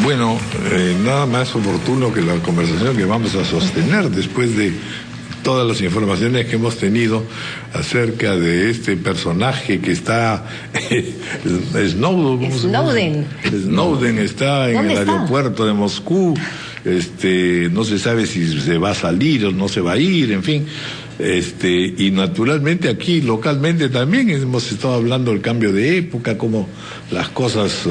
Bueno, nada más oportuno que la conversación que vamos a sostener después de todas las informaciones que hemos tenido acerca de este personaje que está Snowden está en el aeropuerto de Moscú. No se sabe si se va a salir o no se va a ir, en fin. Y naturalmente aquí localmente también hemos estado hablando del cambio de época, cómo las cosas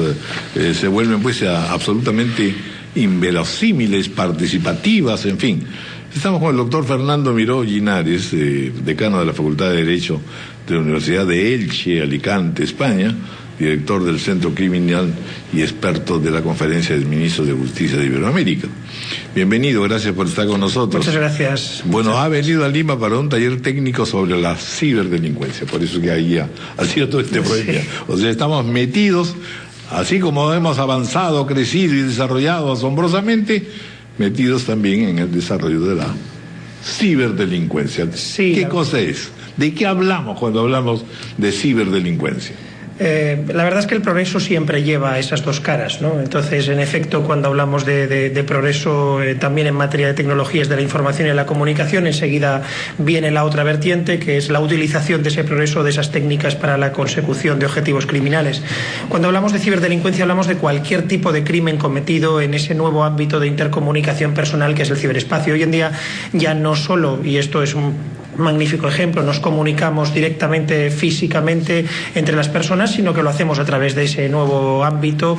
se vuelven pues absolutamente inverosímiles, participativas, en fin. Estamos con el doctor Fernando Miró Linares, decano de la Facultad de Derecho de la Universidad de Elche, Alicante, España, director del Centro Criminal y experto de la Conferencia de Ministros de Justicia de Iberoamérica. Bienvenido, gracias por estar con nosotros. Muchas gracias. Bueno, ha venido a Lima para un taller técnico sobre la ciberdelincuencia, por eso que ahí ha sido todo este proyecto. Sí. O sea, estamos metidos, así como hemos avanzado, crecido y desarrollado asombrosamente, metidos también en el desarrollo de la ciberdelincuencia. Sí, ¿Qué cosa es? ¿De qué hablamos cuando hablamos de ciberdelincuencia? La verdad es que el progreso siempre lleva esas dos caras, ¿no? Entonces, en efecto, cuando hablamos de progreso también en materia de tecnologías de la información y de la comunicación, enseguida viene la otra vertiente, que es la utilización de ese progreso, de esas técnicas para la consecución de objetivos criminales. Cuando hablamos de ciberdelincuencia, hablamos de cualquier tipo de crimen cometido en ese nuevo ámbito de intercomunicación personal que es el ciberespacio. Hoy en día ya no solo, y esto es un magnífico ejemplo, nos comunicamos directamente, físicamente entre las personas, sino que lo hacemos a través de ese nuevo ámbito,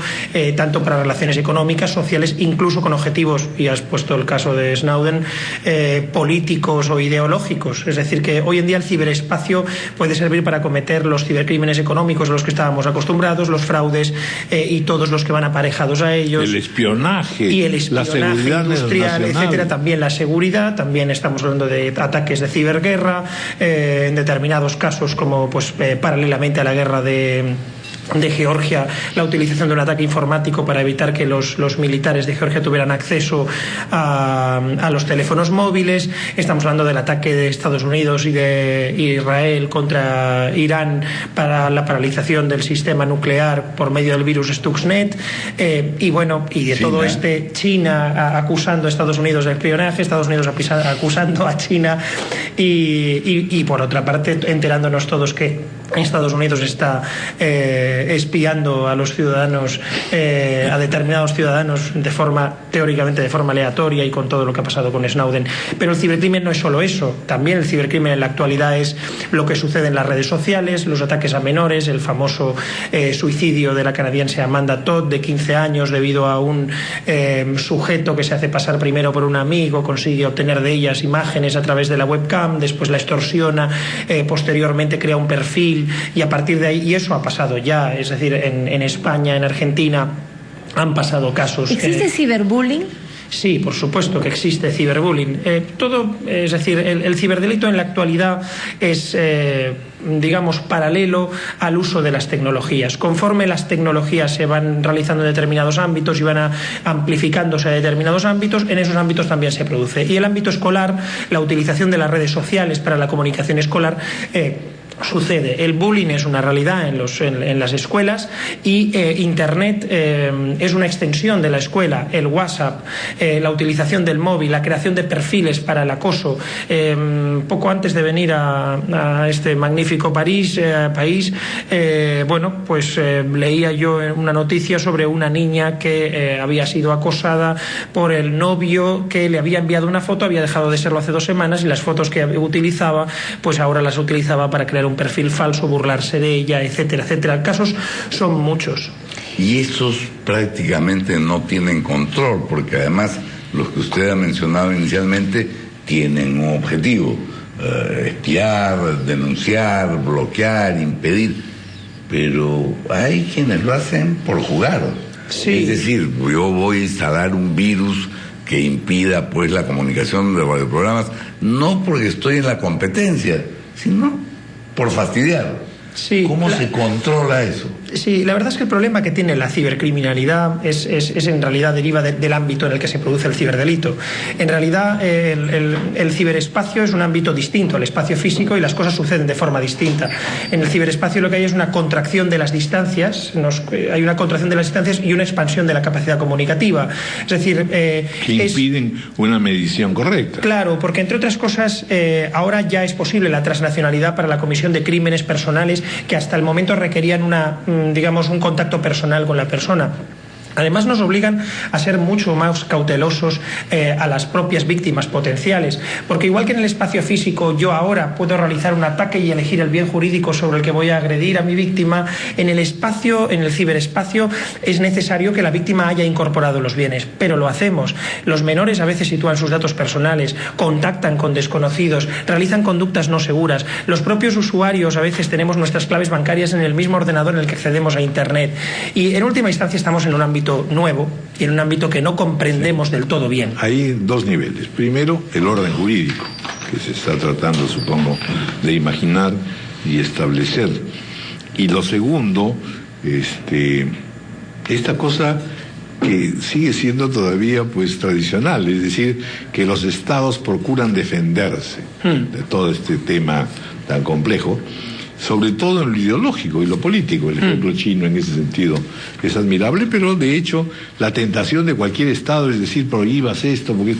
tanto para relaciones económicas, sociales, incluso con objetivos, y has puesto el caso de Snowden, políticos o ideológicos. Es decir, que hoy en día el ciberespacio puede servir para cometer los cibercrímenes económicos a los que estábamos acostumbrados, los fraudes y todos los que van aparejados a ellos. El espionaje, la seguridad industrial, etcétera. También la seguridad, también estamos hablando de ataques de ciberguerra, en determinados casos como paralelamente a la guerra de Georgia, la utilización de un ataque informático para evitar que los militares de Georgia tuvieran acceso a los teléfonos móviles. Estamos hablando del ataque de Estados Unidos y de Israel contra Irán para la paralización del sistema nuclear por medio del virus Stuxnet, y de todo China acusando a Estados Unidos de espionaje, Estados Unidos acusando a China y por otra parte enterándonos todos que Estados Unidos está espiando a los ciudadanos, a determinados ciudadanos teóricamente de forma aleatoria, y con todo lo que ha pasado con Snowden. Pero el cibercrimen no es solo eso, también el cibercrimen en la actualidad es lo que sucede en las redes sociales, los ataques a menores, el famoso suicidio de la canadiense Amanda Todd de 15 años debido a un sujeto que se hace pasar primero por un amigo, consigue obtener de ellas imágenes a través de la webcam, después la extorsiona, posteriormente crea un perfil y a partir de ahí, y eso ha pasado ya, es decir, en España, en Argentina han pasado casos. ¿Existe ciberbullying? Sí, por supuesto que existe ciberbullying. Es decir, el ciberdelito en la actualidad es, paralelo al uso de las tecnologías. Conforme las tecnologías se van realizando en determinados ámbitos y van amplificándose a determinados ámbitos, en esos ámbitos también se produce. Y el ámbito escolar, la utilización de las redes sociales para la comunicación escolar, sucede. El bullying es una realidad en las escuelas y Internet es una extensión de la escuela. El WhatsApp, la utilización del móvil, la creación de perfiles para el acoso. Poco antes de venir a este magnífico país, leía yo una noticia sobre una niña que había sido acosada por el novio, que le había enviado una foto, había dejado de serlo hace 2 semanas, y las fotos que utilizaba, pues ahora las utilizaba para crear un perfil falso, burlarse de ella, etcétera, etcétera. Casos son muchos. Y esos prácticamente no tienen control, porque además los que usted ha mencionado inicialmente tienen un objetivo: espiar, denunciar, bloquear, impedir. Pero hay quienes lo hacen por jugar. Sí. Es decir, yo voy a instalar un virus que impida pues la comunicación de radioprogramas, no porque estoy en la competencia, sino por fastidiar. Sí, ¿Cómo se controla eso? Sí, la verdad es que el problema que tiene la cibercriminalidad es en realidad deriva del ámbito en el que se produce el ciberdelito. En realidad el ciberespacio es un ámbito distinto al espacio físico y las cosas suceden de forma distinta. En el ciberespacio lo que hay es una contracción de las distancias, hay una contracción de las distancias y una expansión de la capacidad comunicativa. Es decir, que impiden una medición correcta. Claro, porque entre otras cosas ahora ya es posible la transnacionalidad para la comisión de crímenes personales que hasta el momento requerían un contacto personal con la persona. Además nos obligan a ser mucho más cautelosos a las propias víctimas potenciales, porque igual que en el espacio físico yo ahora puedo realizar un ataque y elegir el bien jurídico sobre el que voy a agredir a mi víctima, en el ciberespacio es necesario que la víctima haya incorporado los bienes, pero lo hacemos. Los menores a veces sitúan sus datos personales, contactan con desconocidos, realizan conductas no seguras. Los propios usuarios a veces tenemos nuestras claves bancarias en el mismo ordenador en el que accedemos a Internet, y en última instancia estamos en un ámbito nuevo y en un ámbito que no comprendemos del todo bien. Hay dos niveles. Primero, el orden jurídico, que se está tratando, supongo, de imaginar y establecer. Y lo segundo, esta cosa que sigue siendo todavía pues tradicional, es decir, que los estados procuran defenderse de todo este tema tan complejo, sobre todo en lo ideológico y lo político. El ejemplo chino en ese sentido es admirable, pero de hecho la tentación de cualquier Estado es decir, prohíbas esto porque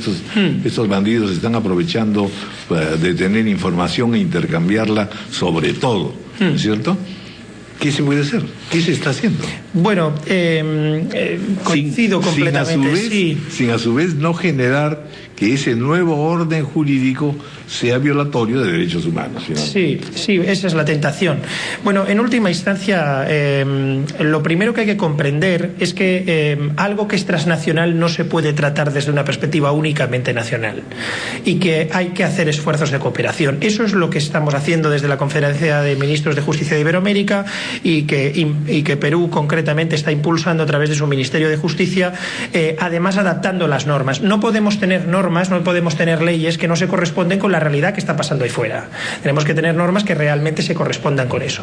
estos bandidos están aprovechando de tener información e intercambiarla sobre todo, ¿no es cierto? ¿Qué se puede hacer? ¿Qué se está haciendo? Bueno, coincido completamente. Sin a su vez no generar que ese nuevo orden jurídico sea violatorio de derechos humanos. Sí, esa es la tentación. Bueno, en última instancia, lo primero que hay que comprender es que algo que es transnacional no se puede tratar desde una perspectiva únicamente nacional y que hay que hacer esfuerzos de cooperación. Eso es lo que estamos haciendo desde la Conferencia de Ministros de Justicia de Iberoamérica y que Perú concretamente está impulsando a través de su Ministerio de Justicia, además adaptando las normas. No podemos tener normas, no podemos tener leyes que no se corresponden con la realidad que está pasando ahí fuera. Tenemos que tener normas que realmente se correspondan con eso.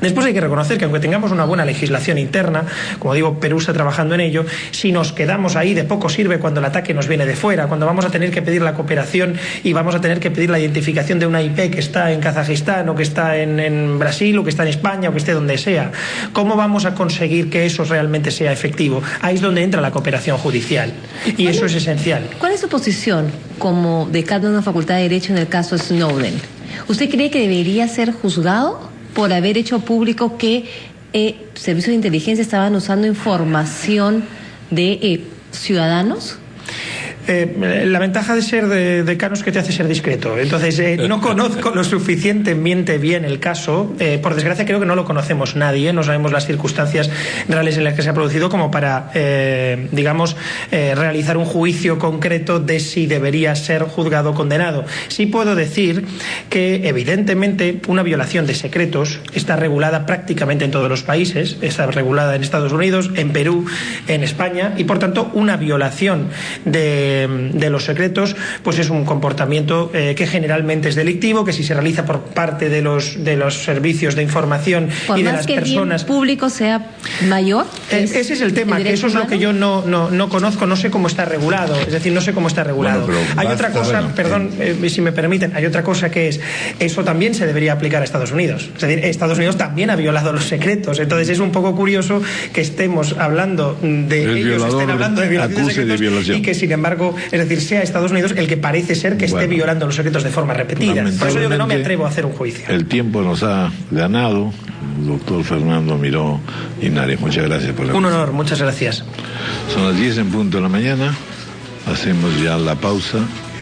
Después hay que reconocer que aunque tengamos una buena legislación interna, como digo, Perú está trabajando en ello, si nos quedamos ahí de poco sirve cuando el ataque nos viene de fuera, cuando vamos a tener que pedir la cooperación y vamos a tener que pedir la identificación de una IP que está en Kazajistán o que está en Brasil o que está en España o que esté donde sea. ¿Cómo vamos a conseguir que eso realmente sea efectivo? Ahí es donde entra la cooperación judicial y eso es esencial. ¿Cuál es su posición como decano de una facultad de Derecho en el caso Snowden? ¿Usted cree que debería ser juzgado por haber hecho público que servicios de inteligencia estaban usando información de ciudadanos? La ventaja de ser decano es que te hace ser discreto. Entonces, no conozco lo suficientemente bien el caso. Por desgracia, creo que no lo conocemos nadie. No sabemos las circunstancias reales en las que se ha producido como para, realizar un juicio concreto de si debería ser juzgado o condenado. Sí puedo decir que, evidentemente, una violación de secretos está regulada prácticamente en todos los países. Está regulada en Estados Unidos, en Perú, en España. Y, por tanto, una violación de los secretos pues es un comportamiento que generalmente es delictivo, que si se realiza por parte de los servicios de información por y de más las que personas, el bien público sea mayor. Ese es el tema, que eso es lo que yo no conozco, no sé cómo está regulado, es decir, no sé cómo está regulado. Bueno, hay otra cosa, perdón, si me permiten, hay otra cosa que es, eso también se debería aplicar a Estados Unidos, es decir, Estados Unidos también ha violado los secretos, entonces es un poco curioso que estemos hablando de ellos, estén hablando de violación de secretos y que sin embargo, es decir, sea Estados Unidos el que parece ser que esté violando los secretos de forma repetida. Por eso yo que no me atrevo a hacer un juicio. El tiempo nos ha ganado. Doctor Fernando Miró Linares, muchas gracias por la Un honor, muchas gracias. Son las 10 en punto de la mañana. Hacemos ya la pausa.